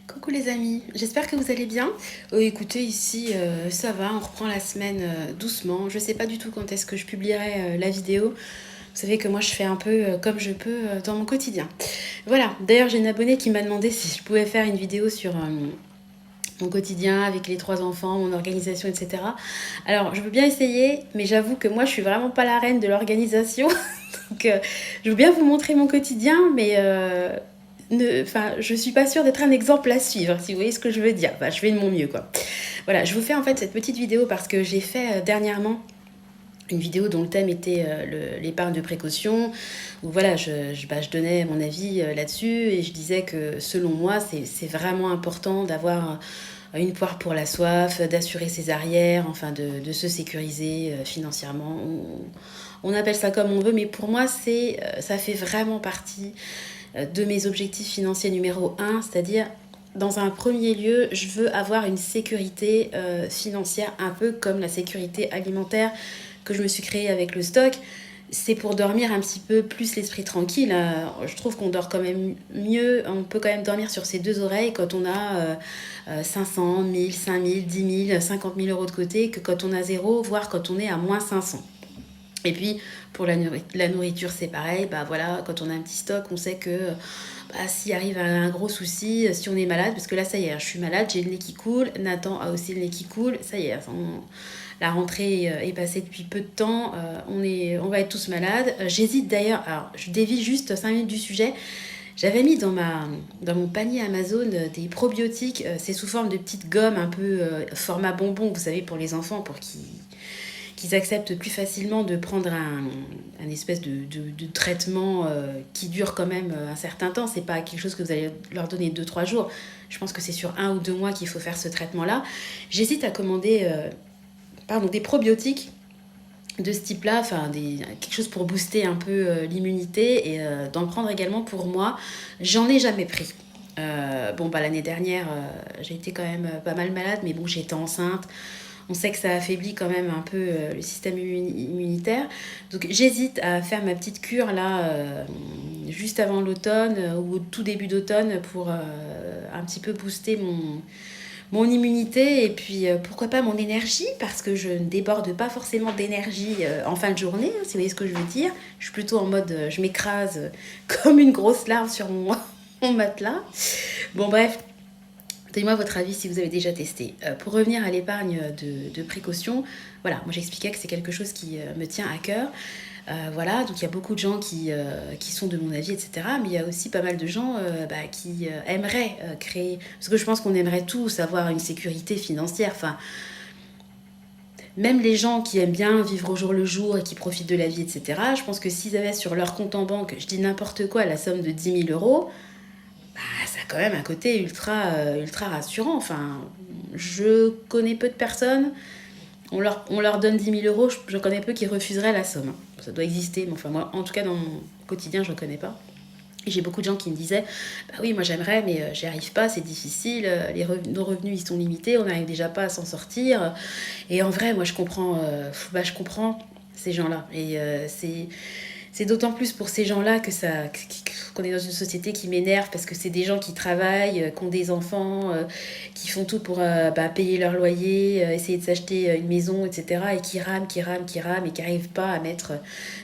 Coucou les amis, j'espère que vous allez bien. Écoutez, ici ça va, on reprend la semaine doucement. Je sais pas du tout quand est-ce que je publierai la vidéo. Vous savez que moi je fais un peu comme je peux dans mon quotidien. Voilà, d'ailleurs j'ai une abonnée qui m'a demandé si je pouvais faire une vidéo sur mon quotidien avec les 3 enfants, mon organisation, etc. Alors je veux bien essayer, mais j'avoue que moi je suis vraiment pas la reine de l'organisation. Donc je veux bien vous montrer mon quotidien, mais je suis pas sûre d'être un exemple à suivre, si vous voyez ce que je veux dire. Enfin, je fais de mon mieux, quoi. Voilà, je vous fais en fait cette petite vidéo parce que j'ai fait dernièrement une vidéo dont le thème était l'épargne de précaution, où voilà, je donnais mon avis là-dessus et je disais que selon moi, c'est vraiment important d'avoir une poire pour la soif, d'assurer ses arrières, enfin de se sécuriser financièrement. On appelle ça comme on veut, mais pour moi, ça fait vraiment partie de mes objectifs financiers numéro un, c'est-à-dire dans un premier lieu, je veux avoir une sécurité financière, un peu comme la sécurité alimentaire que je me suis créée avec le stock. C'est pour dormir un petit peu plus l'esprit tranquille. Je trouve qu'on dort quand même mieux, on peut quand même dormir sur ses deux oreilles quand on a 500, 1000, 5000, 10 000, 50 000 euros de côté que quand on a zéro, voire quand on est à moins 500. Et puis pour la nourriture, c'est pareil. Bah voilà, quand on a un petit stock, on sait que s'il arrive un gros souci, si on est malade, parce que là ça y est, je suis malade, j'ai le nez qui coule, Nathan a aussi le nez qui coule, ça y est, la rentrée est passée depuis peu de temps, on va être tous malades. J'hésite d'ailleurs, alors je dévie juste 5 minutes du sujet. J'avais mis dans mon panier Amazon des probiotiques, c'est sous forme de petites gommes un peu format bonbon, vous savez, pour les enfants, pour qu'ils acceptent plus facilement de prendre un espèce de traitement qui dure quand même un certain temps. C'est pas quelque chose que vous allez leur donner 2 3 jours. Je pense que c'est sur 1 ou 2 mois qu'il faut faire ce traitement-là. J'hésite à commander des probiotiques de ce type-là, quelque chose pour booster un peu l'immunité et d'en prendre également pour moi. J'en ai jamais pris. L'année dernière, j'ai été quand même pas mal malade, mais bon, j'étais enceinte. On sait que ça affaiblit quand même un peu le système immunitaire. Donc j'hésite à faire ma petite cure là, juste avant l'automne ou au tout début d'automne pour un petit peu booster mon immunité et puis pourquoi pas mon énergie, parce que je ne déborde pas forcément d'énergie en fin de journée, si vous voyez ce que je veux dire. Je suis plutôt en mode je m'écrase comme une grosse larve sur mon matelas. Bon bref, donnez-moi votre avis si vous avez déjà testé. Pour revenir à l'épargne de précaution, voilà, moi j'expliquais que c'est quelque chose qui me tient à cœur. Voilà, donc il y a beaucoup de gens qui sont de mon avis, etc. Mais il y a aussi pas mal de gens qui aimeraient créer... Parce que je pense qu'on aimerait tous avoir une sécurité financière. Enfin, même les gens qui aiment bien vivre au jour le jour et qui profitent de la vie, etc. Je pense que s'ils avaient sur leur compte en banque, je dis n'importe quoi, la somme de 10 000 euros, ça a quand même un côté ultra rassurant. Enfin, je connais peu de personnes, on leur donne 10 000 euros, je connais peu qui refuseraient la somme. Ça doit exister, mais enfin moi, en tout cas dans mon quotidien, je ne connais pas. Et j'ai beaucoup de gens qui me disaient, bah oui, moi j'aimerais, mais j'y arrive pas, c'est difficile, nos revenus ils sont limités, on n'arrive déjà pas à s'en sortir. Et en vrai, moi je comprends ces gens-là. Et c'est d'autant plus pour ces gens-là qu'on est dans une société qui m'énerve, parce que c'est des gens qui travaillent, qui ont des enfants, qui font tout pour payer leur loyer, essayer de s'acheter une maison, etc. Et qui rament et qui n'arrivent pas à mettre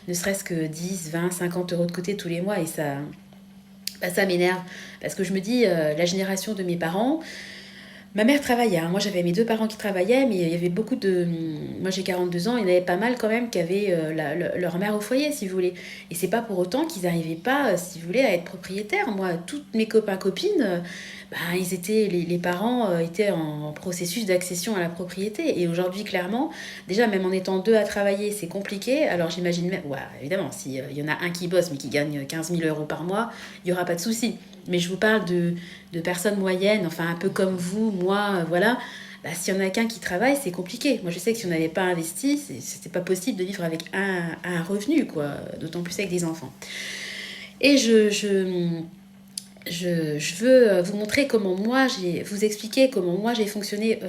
ne serait-ce que 10, 20, 50 euros de côté tous les mois. Et ça m'énerve, parce que je me dis, la génération de mes parents, ma mère travaillait, hein. Moi j'avais mes 2 parents qui travaillaient, mais il y avait beaucoup de... Moi j'ai 42 ans, il y en avait pas mal quand même qui avaient leur mère au foyer, si vous voulez. Et c'est pas pour autant qu'ils n'arrivaient pas, si vous voulez, à être propriétaires. Moi, toutes mes copains-copines, les parents étaient en processus d'accession à la propriété. Et aujourd'hui, clairement, déjà même en étant deux à travailler, c'est compliqué. Alors j'imagine même... Ouais, évidemment, s'il y en a un qui bosse mais qui gagne 15 000 euros par mois, il n'y aura pas de souci. Mais je vous parle de personnes moyennes, enfin un peu comme vous, moi, voilà. S'il y en a qu'un qui travaille, c'est compliqué. Moi, je sais que si on n'avait pas investi, c'était pas possible de vivre avec un revenu, quoi. D'autant plus avec des enfants. Et je veux vous montrer vous expliquer comment moi j'ai fonctionné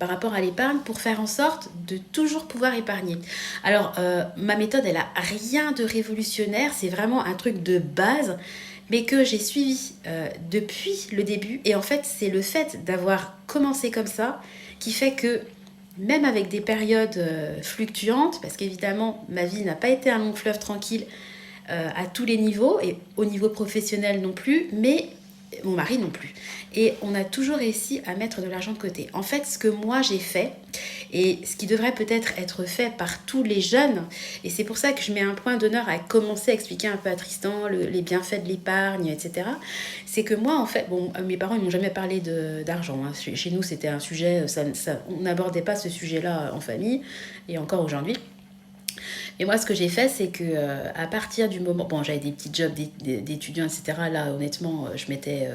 par rapport à l'épargne pour faire en sorte de toujours pouvoir épargner. Alors, ma méthode, elle a rien de révolutionnaire, c'est vraiment un truc de base. mais que j'ai suivi depuis le début. Et en fait, c'est le fait d'avoir commencé comme ça qui fait que même avec des périodes fluctuantes, parce qu'évidemment, ma vie n'a pas été un long fleuve tranquille à tous les niveaux, et au niveau professionnel non plus, mais mon mari non plus. Et on a toujours réussi à mettre de l'argent de côté. En fait, ce que moi j'ai fait, et ce qui devrait peut-être être fait par tous les jeunes, et c'est pour ça que je mets un point d'honneur à commencer à expliquer un peu à Tristan les bienfaits de l'épargne, etc. C'est que moi, en fait, bon, mes parents ils m'ont jamais parlé d'argent. Hein. Chez nous, c'était un sujet, on n'abordait pas ce sujet-là en famille, et encore aujourd'hui. Et moi, ce que j'ai fait, c'est que à partir du moment... Bon, j'avais des petits jobs d'étudiants, etc. Là, honnêtement, je mettais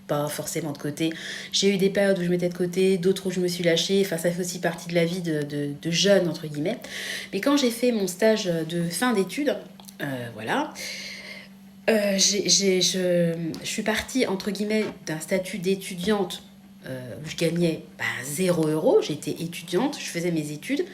pas forcément de côté. J'ai eu des périodes où je mettais de côté, d'autres où je me suis lâchée. Enfin, ça fait aussi partie de la vie de jeune, entre guillemets. Mais quand j'ai fait mon stage de fin d'études, voilà... je suis partie, entre guillemets, d'un statut d'étudiante où je gagnais 0 euros. J'étais étudiante, je faisais mes études,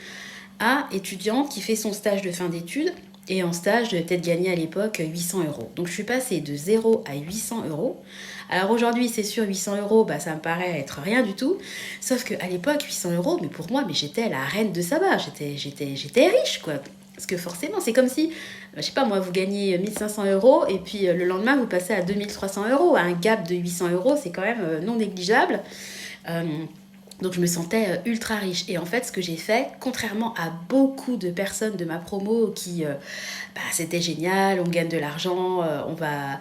à étudiante qui fait son stage de fin d'études. Et en stage, je devais peut-être gagner à l'époque 800 euros. Donc je suis passée de 0 à 800 euros. Alors aujourd'hui, c'est sûr, 800 euros, ça me paraît être rien du tout. Sauf qu'à l'époque, 800 euros, mais pour moi, j'étais la reine de Saba. J'étais riche, quoi. Parce que forcément, c'est comme si, je sais pas moi, vous gagnez 1500 euros et puis le lendemain, vous passez à 2300 euros. Un gap de 800 euros, c'est quand même non négligeable. Donc je me sentais ultra riche. Et en fait, ce que j'ai fait, contrairement à beaucoup de personnes de ma promo qui, c'était génial, on gagne de l'argent, on va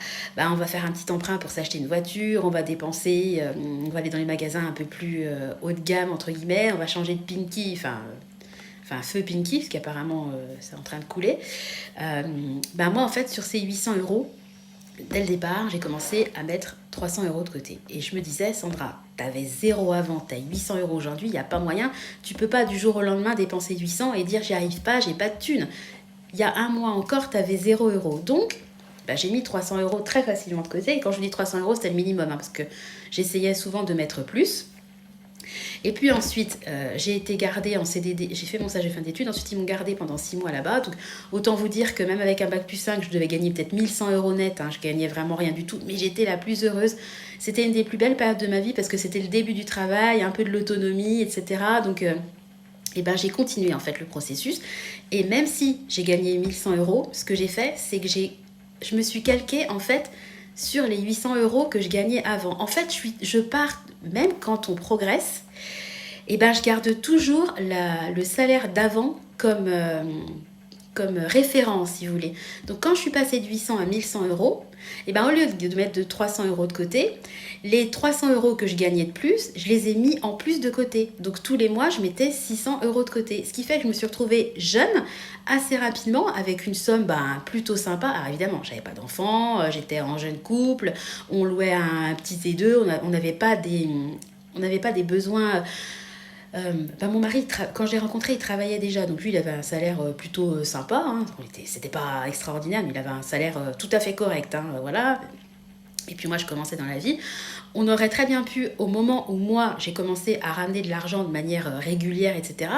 faire un petit emprunt pour s'acheter une voiture, on va dépenser, on va aller dans les magasins un peu plus haut de gamme, entre guillemets, on va changer de Pinky, enfin feu Pinky, parce qu'apparemment c'est en train de couler. Moi, en fait, sur ces 800 euros, dès le départ, j'ai commencé à mettre 300 euros de côté. Et je me disais, Sandra, t'avais 0 avant, t'as 800 euros aujourd'hui, il n'y a pas moyen. Tu peux pas du jour au lendemain dépenser 800 et dire, j'y arrive pas, j'ai pas de thunes. Il y a un mois encore, t'avais 0 euros. Donc, j'ai mis 300 euros très facilement de côté. Et quand je dis 300 euros, c'était le minimum, parce que j'essayais souvent de mettre plus. Et puis ensuite, j'ai été gardée en CDD, j'ai fait mon stage de fin d'études, ensuite ils m'ont gardée pendant 6 mois là-bas. Donc autant vous dire que même avec un bac plus 5, je devais gagner peut-être 1100 euros net, je gagnais vraiment rien du tout, mais j'étais la plus heureuse. C'était une des plus belles périodes de ma vie parce que c'était le début du travail, un peu de l'autonomie, etc. Donc j'ai continué en fait le processus. Et même si j'ai gagné 1100 euros, ce que j'ai fait, c'est que je me suis calquée en fait sur les 800 euros que je gagnais avant. En fait, je pars, même quand on progresse, je garde toujours le salaire d'avant comme référence, si vous voulez. Donc, quand je suis passée de 800 à 1100 euros, au lieu de mettre de 300 euros de côté, les 300 euros que je gagnais de plus, je les ai mis en plus de côté. Donc, tous les mois, je mettais 600 euros de côté. Ce qui fait que je me suis retrouvée jeune assez rapidement avec une somme plutôt sympa. Alors, évidemment, j'avais pas d'enfant, j'étais en jeune couple, on louait un petit T2, on n'avait pas des besoins... mon mari, quand je l'ai rencontré, il travaillait déjà. Donc lui, il avait un salaire plutôt sympa. C'était pas extraordinaire, mais il avait un salaire tout à fait correct. Voilà. Et puis moi, je commençais dans la vie. On aurait très bien pu, au moment où moi, j'ai commencé à ramener de l'argent de manière régulière, etc.,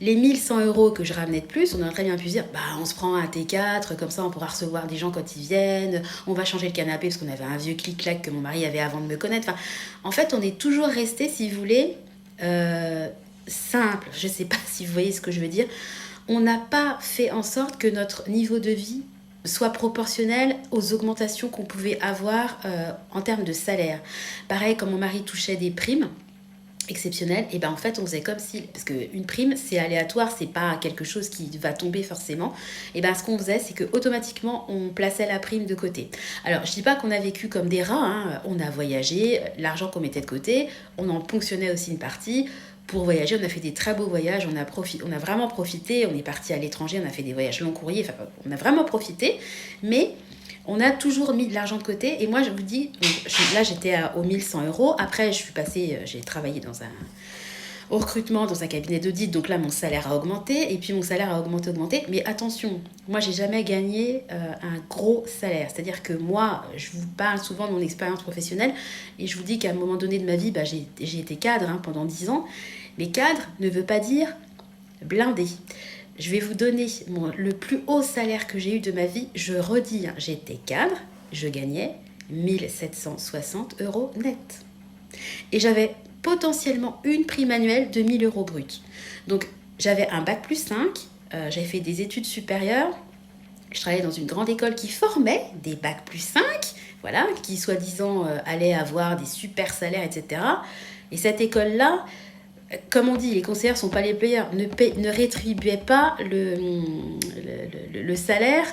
les 1100 euros que je ramenais de plus, on aurait très bien pu se dire, on se prend un T4, comme ça on pourra recevoir des gens quand ils viennent, on va changer le canapé parce qu'on avait un vieux clic-clac que mon mari avait avant de me connaître. En fait, on est toujours resté, si vous voulez... simple, je sais pas si vous voyez ce que je veux dire. On n'a pas fait en sorte que notre niveau de vie soit proportionnel aux augmentations qu'on pouvait avoir en termes de salaire. Pareil, quand mon mari touchait des primes exceptionnelles, en fait on faisait comme si, parce qu'une prime c'est aléatoire, c'est pas quelque chose qui va tomber forcément, ce qu'on faisait c'est que automatiquement on plaçait la prime de côté. Alors je dis pas qu'on a vécu comme des rats, on a voyagé, l'argent qu'on mettait de côté, on en ponctionnait aussi une partie pour voyager. On a fait des très beaux voyages, on a vraiment profité, on est parti à l'étranger, on a fait des voyages long courrier, on a vraiment profité, mais on a toujours mis de l'argent de côté. Et moi, je vous dis, là, j'étais aux 1100 euros. Après, j'ai travaillé au recrutement dans un cabinet d'audit. Donc là, mon salaire a augmenté. Et puis, mon salaire a augmenté. Mais attention, moi, j'ai jamais gagné un gros salaire. C'est-à-dire que moi, je vous parle souvent de mon expérience professionnelle. Et je vous dis qu'à un moment donné de ma vie, j'ai été cadre pendant 10 ans. Mais cadre ne veut pas dire blindé. Je vais vous donner le plus haut salaire que j'ai eu de ma vie. Je redis, j'étais cadre, je gagnais 1760 € net. Et j'avais potentiellement une prime annuelle de 1000 € brut. Donc j'avais un bac plus 5, j'avais fait des études supérieures, je travaillais dans une grande école qui formait des bacs plus 5, voilà, qui soi-disant allait avoir des super salaires, etc. Et cette école-là, comme on dit, les conseillers ne sont pas les payeurs, ne rétribuaient pas le salaire,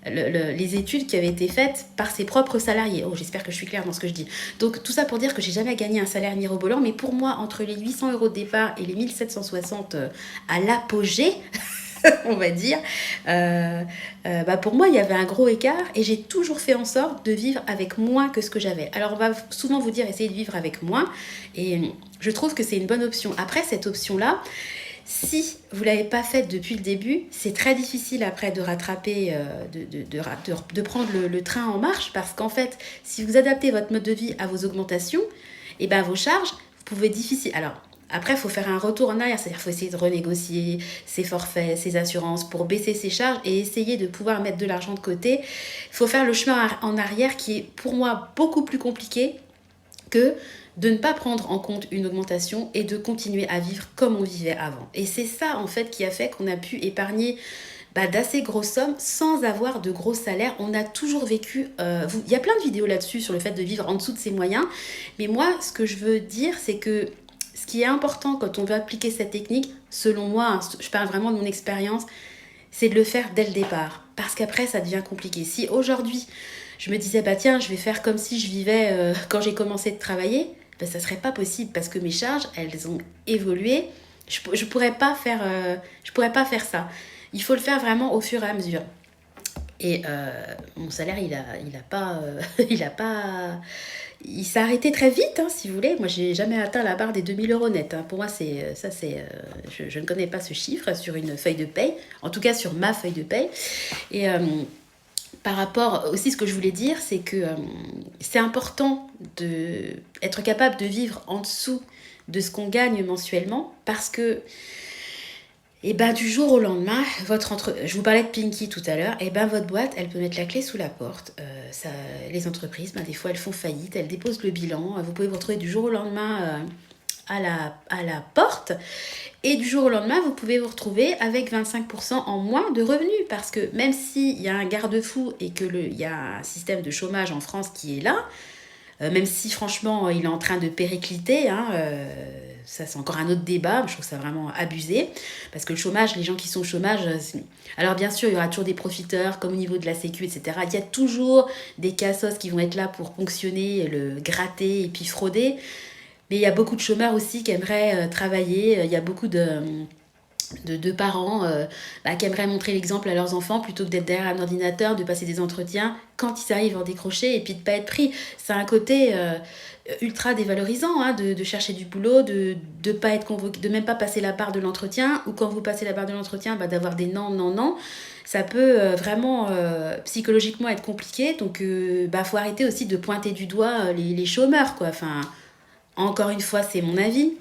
les études qui avaient été faites par ses propres salariés. Oh, j'espère que je suis claire dans ce que je dis. Donc, tout ça pour dire que j'ai jamais gagné un salaire mirobolant, mais pour moi, entre les 800 € de départ et les 1760 à l'apogée, on va dire, pour moi, il y avait un gros écart et j'ai toujours fait en sorte de vivre avec moins que ce que j'avais. Alors, on va souvent vous dire, essayez de vivre avec moins et je trouve que c'est une bonne option. Après, cette option-là, si vous ne l'avez pas faite depuis le début, c'est très difficile après de rattraper, de prendre le train en marche parce qu'en fait, si vous adaptez votre mode de vie à vos augmentations, et ben vos charges, vous pouvez difficile. Alors, après, il faut faire un retour en arrière, c'est-à-dire qu'il faut essayer de renégocier ses forfaits, ses assurances pour baisser ses charges et essayer de pouvoir mettre de l'argent de côté. Il faut faire le chemin en arrière qui est pour moi beaucoup plus compliqué que de ne pas prendre en compte une augmentation et de continuer à vivre comme on vivait avant. Et c'est ça en fait qui a fait qu'on a pu épargner d'assez grosses sommes sans avoir de gros salaires. On a toujours vécu... il y a plein de vidéos là-dessus sur le fait de vivre en dessous de ses moyens. Mais moi, ce que je veux dire, c'est que ce qui est important quand on veut appliquer cette technique, selon moi, hein, je parle vraiment de mon expérience, c'est de le faire dès le départ. Parce qu'après, ça devient compliqué. Si aujourd'hui, je me disais, tiens, je vais faire comme si je vivais quand j'ai commencé de travailler, ça ne serait pas possible parce que mes charges, elles ont évolué. Je pourrais pas faire ça. Il faut le faire vraiment au fur et à mesure. Et mon salaire, il s'est arrêté très vite, hein, si vous voulez. Moi, j'ai jamais atteint la barre des 2000 € net. Hein. Pour moi, je ne connais pas ce chiffre sur une feuille de paye. En tout cas, sur ma feuille de paye. Et par rapport aussi, ce que je voulais dire, c'est que c'est important d'être capable de vivre en dessous de ce qu'on gagne mensuellement parce que du jour au lendemain, je vous parlais de Pinky tout à l'heure, votre boîte, elle peut mettre la clé sous la porte. Les entreprises, des fois, elles font faillite, elles déposent le bilan. Vous pouvez vous retrouver du jour au lendemain à la porte. Et du jour au lendemain, vous pouvez vous retrouver avec 25% en moins de revenus. Parce que même s'il y a un garde-fou et qu'il y a un système de chômage en France qui est là, même si franchement il est en train de péricliter, ça c'est encore un autre débat, je trouve ça vraiment abusé, parce que le chômage, les gens qui sont au chômage, alors bien sûr il y aura toujours des profiteurs comme au niveau de la sécu, etc. Il y a toujours des cassos qui vont être là pour ponctionner, le gratter et puis frauder, mais il y a beaucoup de chômeurs aussi qui aimeraient travailler, il y a beaucoup de parents qui aimeraient montrer l'exemple à leurs enfants plutôt que d'être derrière un ordinateur, de passer des entretiens quand ils arrivent en décrocher et puis de ne pas être pris. C'est un côté ultra dévalorisant de chercher du boulot, de pas être convoqué, de même pas passer la barre de l'entretien, ou quand vous passez la barre de l'entretien, d'avoir des non. Ça peut vraiment psychologiquement être compliqué. Donc faut arrêter aussi de pointer du doigt les chômeurs, quoi. Enfin, encore une fois, c'est mon avis.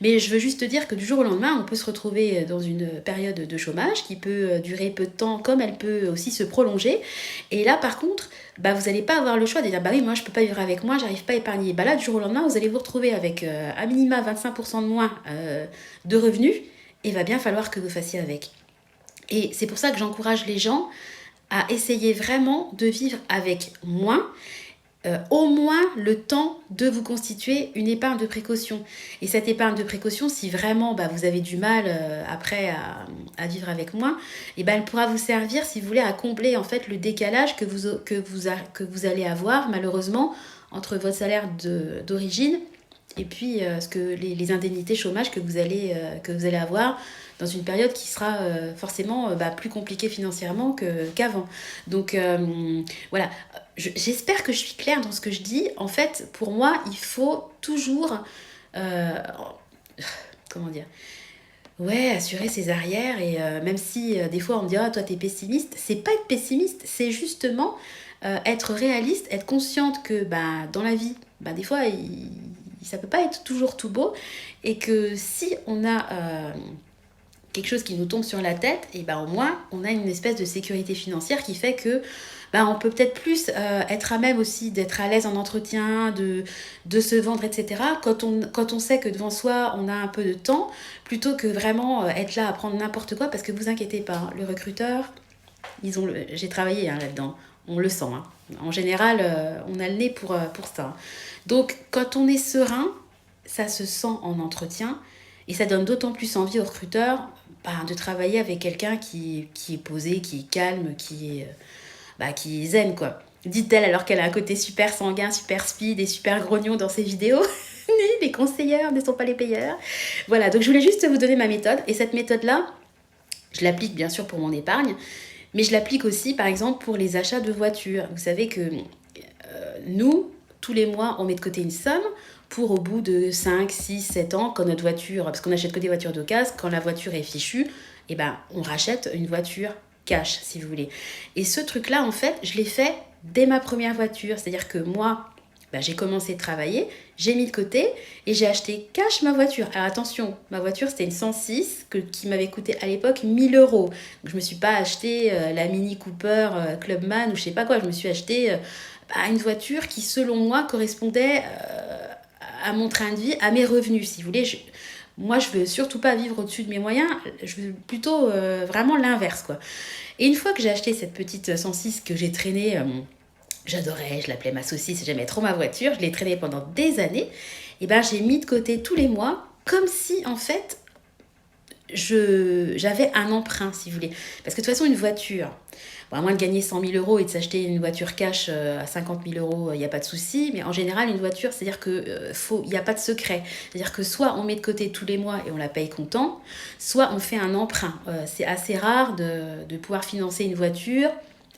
Mais je veux juste te dire que du jour au lendemain, on peut se retrouver dans une période de chômage qui peut durer peu de temps, comme elle peut aussi se prolonger. Et là, par contre, vous n'allez pas avoir le choix de dire « oui, moi, je ne peux pas vivre avec moi, j'arrive pas à épargner ». Là, du jour au lendemain, vous allez vous retrouver avec à minima 25% de moins de revenus et il va bien falloir que vous fassiez avec. Et c'est pour ça que j'encourage les gens à essayer vraiment de vivre avec moins, au moins le temps de vous constituer une épargne de précaution. Et cette épargne de précaution, si vraiment vous avez du mal après à vivre avec moins, elle pourra vous servir, si vous voulez, à combler en fait le décalage que vous allez avoir malheureusement entre votre salaire d'origine et puis ce que les indemnités chômage que vous allez avoir dans une période qui sera forcément plus compliquée financièrement qu'avant. Donc voilà, j'espère que je suis claire dans ce que je dis. En fait, pour moi, il faut toujours assurer ses arrières. Et même si des fois on me dit « Ah, toi t'es pessimiste », c'est pas être pessimiste, c'est justement être réaliste, être consciente que dans la vie, des fois ça peut pas être toujours tout beau, et que si on a quelque chose qui nous tombe sur la tête, et au moins on a une espèce de sécurité financière qui fait que bah, on peut peut-être plus être à même aussi d'être à l'aise en entretien, de se vendre, etc. Quand on sait que devant soi, on a un peu de temps, plutôt que vraiment être là à prendre n'importe quoi, parce que vous inquiétez pas, hein, le recruteur, j'ai travaillé hein, là-dedans, on le sent. Hein. En général, on a le nez pour ça. Donc, quand on est serein, ça se sent en entretien et ça donne d'autant plus envie au recruteur de travailler avec quelqu'un qui est posé, qui est calme, qui est zen, quoi. Dit-elle alors qu'elle a un côté super sanguin, super speed et super grognon dans ses vidéos. Les conseilleurs ne sont pas les payeurs. Voilà, donc je voulais juste vous donner ma méthode. Et cette méthode-là, je l'applique bien sûr pour mon épargne, mais je l'applique aussi, par exemple, pour les achats de voitures. Vous savez que nous, tous les mois, on met de côté une somme pour au bout de 5, 6, 7 ans, quand notre voiture, parce qu'on achète que des voitures d'occasion, quand la voiture est fichue, eh ben, on rachète une voiture cash, si vous voulez. Et ce truc-là, en fait, je l'ai fait dès ma première voiture. C'est-à-dire que moi, j'ai commencé à travailler, j'ai mis de côté et j'ai acheté cash ma voiture. Alors attention, ma voiture c'était une 106 qui m'avait coûté à l'époque 1000 euros. Donc, je ne me suis pas acheté la Mini Cooper Clubman ou je sais pas quoi. Je me suis acheté une voiture qui selon moi correspondait à mon train de vie, à mes revenus si vous voulez. Moi je veux surtout pas vivre au-dessus de mes moyens, je veux plutôt vraiment l'inverse quoi. Et une fois que j'ai acheté cette petite 106 que j'ai traînée... j'adorais, je l'appelais ma saucisse, j'aimais trop ma voiture, je l'ai traînée pendant des années. Et j'ai mis de côté tous les mois, comme si en fait j'avais un emprunt, si vous voulez. Parce que de toute façon, une voiture, à moins de gagner 100 000 euros et de s'acheter une voiture cash à 50 000 euros, il n'y a pas de souci. Mais en général, une voiture, c'est-à-dire qu'il n'y a pas de secret. C'est-à-dire que soit on met de côté tous les mois et on la paye comptant, soit on fait un emprunt. C'est assez rare de pouvoir financer une voiture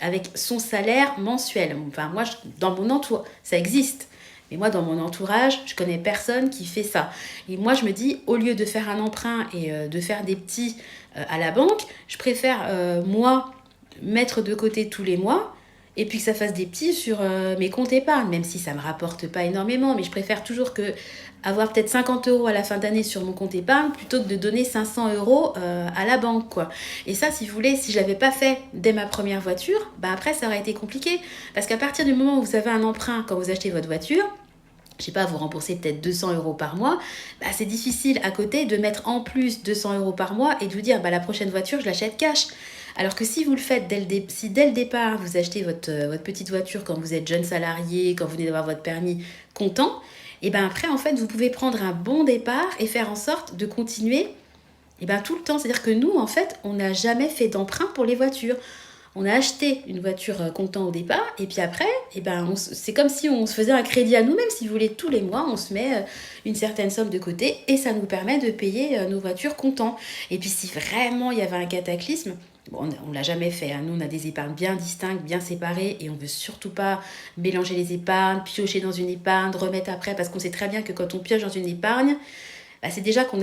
avec son salaire mensuel. Enfin, moi, dans mon entourage, ça existe. Mais moi, dans mon entourage, je connais personne qui fait ça. Et moi, je me dis, au lieu de faire un emprunt et de faire des petits à la banque, je préfère, moi, mettre de côté tous les mois et puis que ça fasse des petits sur mes comptes épargne, même si ça ne me rapporte pas énormément. Mais je préfère toujours avoir peut-être 50 euros à la fin d'année sur mon compte épargne plutôt que de donner 500 euros à la banque, quoi. Et ça, si vous voulez, si je ne l'avais pas fait dès ma première voiture, après, ça aurait été compliqué. Parce qu'à partir du moment où vous avez un emprunt quand vous achetez votre voiture, je sais pas, vous remboursez peut-être 200 euros par mois, c'est difficile à côté de mettre en plus 200 euros par mois et de vous dire, la prochaine voiture, je l'achète cash. Alors que si vous le faites si dès le départ, vous achetez votre petite voiture quand vous êtes jeune salarié, quand vous venez d'avoir votre permis comptant, et après, en fait, vous pouvez prendre un bon départ et faire en sorte de continuer tout le temps. C'est-à-dire que nous, en fait, on n'a jamais fait d'emprunt pour les voitures. On a acheté une voiture comptant au départ et puis après, c'est comme si on se faisait un crédit à nous-mêmes. Si vous voulez, tous les mois, on se met une certaine somme de côté et ça nous permet de payer nos voitures comptant. Et puis si vraiment il y avait un cataclysme, on ne l'a jamais fait. Hein. Nous, on a des épargnes bien distinctes, bien séparées et on ne veut surtout pas mélanger les épargnes, piocher dans une épargne, remettre après parce qu'on sait très bien que quand on pioche dans une épargne, c'est déjà qu'il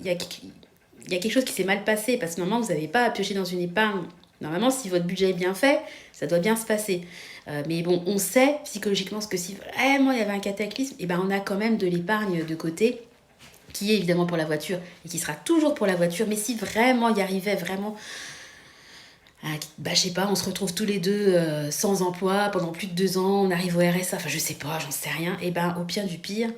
y a quelque chose qui s'est mal passé parce que normalement, vous n'avez pas à piocher dans une épargne. Normalement, si votre budget est bien fait, ça doit bien se passer. Mais bon, on sait psychologiquement que si vraiment il y avait un cataclysme, on a quand même de l'épargne de côté, qui est évidemment pour la voiture et qui sera toujours pour la voiture. Mais si vraiment il y arrivait vraiment, je sais pas, on se retrouve tous les deux sans emploi pendant plus de 2 ans, on arrive au RSA, enfin je sais pas, j'en sais rien. Et au pire du pire,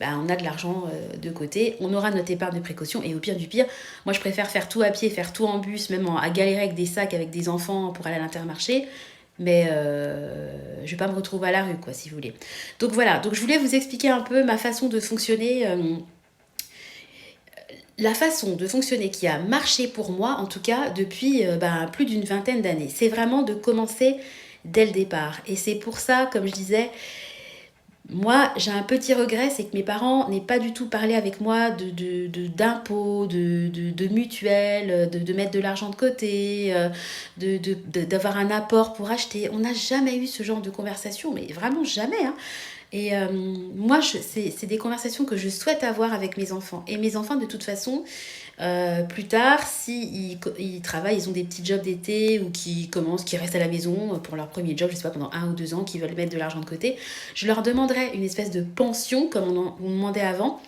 on a de l'argent de côté, on aura notre épargne de précaution et au pire du pire, moi je préfère faire tout à pied, faire tout en bus, même à galérer avec des sacs, avec des enfants pour aller à l'Intermarché, mais je vais pas me retrouver à la rue, quoi, si vous voulez. Donc voilà, donc je voulais vous expliquer un peu ma façon de fonctionner, la façon de fonctionner qui a marché pour moi, en tout cas depuis plus d'une vingtaine d'années. C'est vraiment de commencer dès le départ et c'est pour ça, comme je disais, moi, j'ai un petit regret, c'est que mes parents n'aient pas du tout parlé avec moi d'impôts, de mutuelles, de mettre de l'argent de côté, d'avoir un apport pour acheter. On n'a jamais eu ce genre de conversation, mais vraiment jamais. Hein. Et moi, c'est des conversations que je souhaite avoir avec mes enfants. Et mes enfants, de toute façon, plus tard, si ils travaillent, ils ont des petits jobs d'été ou qui restent à la maison pour leur premier job, je sais pas, pendant 1 ou 2 ans, qui veulent mettre de l'argent de côté, je leur demanderai une espèce de pension, comme on demandait avant,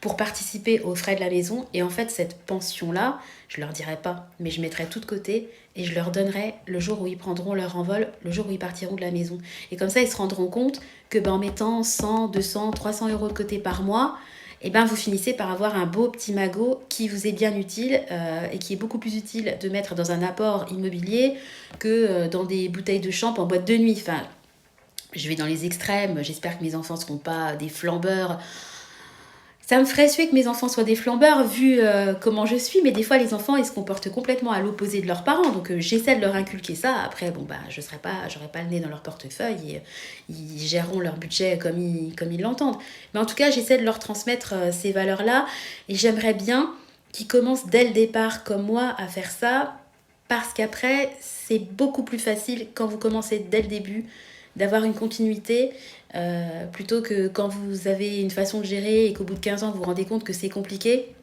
pour participer aux frais de la maison. Et en fait, cette pension-là, je leur dirai pas, mais je mettrai tout de côté et je leur donnerai le jour où ils prendront leur envol, le jour où ils partiront de la maison. Et comme ça, ils se rendront compte que en mettant 100, 200, 300 euros de côté par mois, et vous finissez par avoir un beau petit magot qui vous est bien utile et qui est beaucoup plus utile de mettre dans un apport immobilier que dans des bouteilles de champ en boîte de nuit. Enfin, je vais dans les extrêmes, j'espère que mes enfants ne seront pas des flambeurs. Ça me ferait suer que mes enfants soient des flambeurs vu comment je suis, mais des fois les enfants ils se comportent complètement à l'opposé de leurs parents, donc j'essaie de leur inculquer ça. Après j'aurai pas le nez dans leur portefeuille et ils géreront leur budget comme ils l'entendent. Mais en tout cas j'essaie de leur transmettre ces valeurs-là et j'aimerais bien qu'ils commencent dès le départ comme moi à faire ça, parce qu'après c'est beaucoup plus facile quand vous commencez dès le début d'avoir une continuité. Plutôt que quand vous avez une façon de gérer et qu'au bout de 15 ans vous vous rendez compte que c'est compliqué.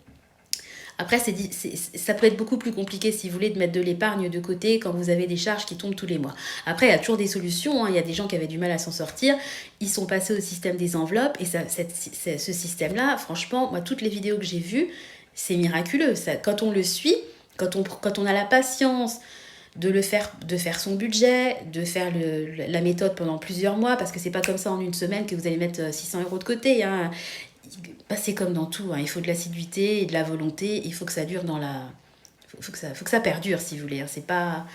Après ça peut être beaucoup plus compliqué si vous voulez de mettre de l'épargne de côté quand vous avez des charges qui tombent tous les mois. Après il y a toujours des solutions, hein. Il y a des gens qui avaient du mal à s'en sortir, ils sont passés au système des enveloppes et ce système là, franchement moi toutes les vidéos que j'ai vues c'est miraculeux. Quand on le suit, quand on a la patience de faire son budget, de faire la méthode pendant plusieurs mois, parce que c'est pas comme ça en une semaine que vous allez mettre 600 euros de côté, hein. C'est comme dans tout, hein. Il faut de l'assiduité et de la volonté, il faut que ça dure faut que ça perdure si vous voulez, hein. C'est pas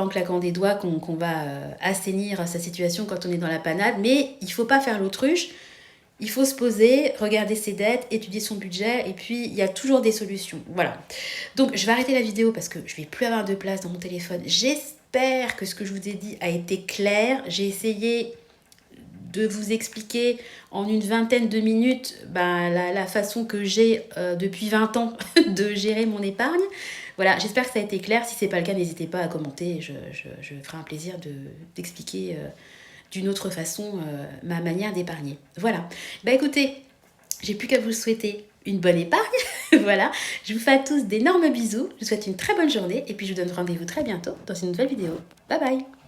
en claquant des doigts qu'on va assainir sa situation quand on est dans la panade, mais il faut pas faire l'autruche. Il faut se poser, regarder ses dettes, étudier son budget, et puis il y a toujours des solutions. Voilà. Donc je vais arrêter la vidéo parce que je vais plus avoir de place dans mon téléphone. J'espère que ce que je vous ai dit a été clair. J'ai essayé de vous expliquer en une vingtaine de minutes la façon que j'ai depuis 20 ans de gérer mon épargne. Voilà, j'espère que ça a été clair. Si ce n'est pas le cas, n'hésitez pas à commenter. Je ferai un plaisir d'expliquer d'une autre façon ma manière d'épargner. Voilà. Écoutez, j'ai plus qu'à vous souhaiter une bonne épargne. Voilà. Je vous fais à tous d'énormes bisous. Je vous souhaite une très bonne journée et puis je vous donne rendez-vous très bientôt dans une nouvelle vidéo. Bye bye.